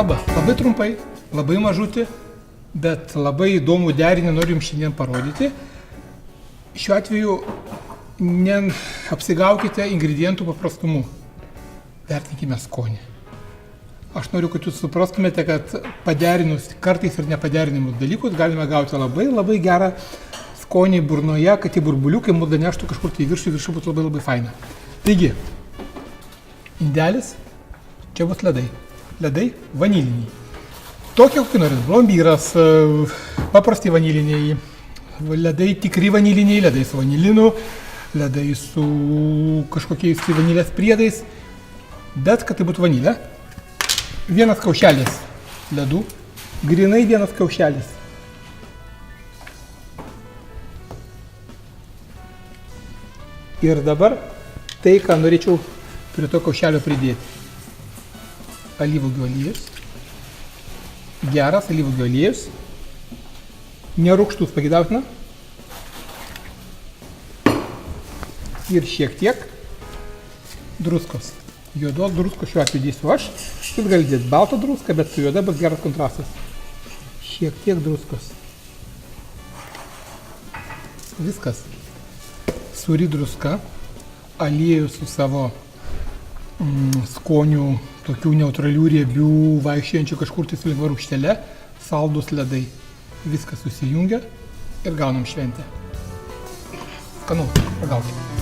Labai trumpai, labai mažutį, bet labai įdomų derinį noriu jums šiandien parodyti. Šiuo atveju neapsigaukite ingredientų paprastumu. Vertinkime skonį. Aš noriu, kad jūs suprastumėte, kad paderinus kartais ir nepaderinimus dalykus galime gauti labai gerą skonį burnoje, kad tie burbuliukai mūsų neštų kažkur tai į viršų būtų labai faina. Taigi, indelis, čia bus ledai. Ledai vaniliniai. Tokie, kokį norit, blombyras, paprasti vaniliniai, ledai tikri vaniliniai, ledai su vanilinu, ledai su kažkokiais vanilės priedais, bet kad tai būtų vanilė. Vienas kaušelis ledų, grinai vienas kaušelis. Ir dabar tai, ką norėčiau prie to kaušelio pridėti. Alyvuogių aliejus, geras alyvuogių aliejus, nerūgštus pageidautina ir šiek tiek druskos. Juodos druskos šiuo atveju dėsiu aš. Jūs galite dėti baltą druską, bet su juoda bus geras kontrastas. Šiek tiek druskos. Viskas. Sūri druska, aliejus su savo skonių, tokių neutralių riebių, vaikščiojančių kažkur tai su lengva rūgštele, saldus ledai. Viskas susijungia ir gaunam šventę. Skanu, pagaukime.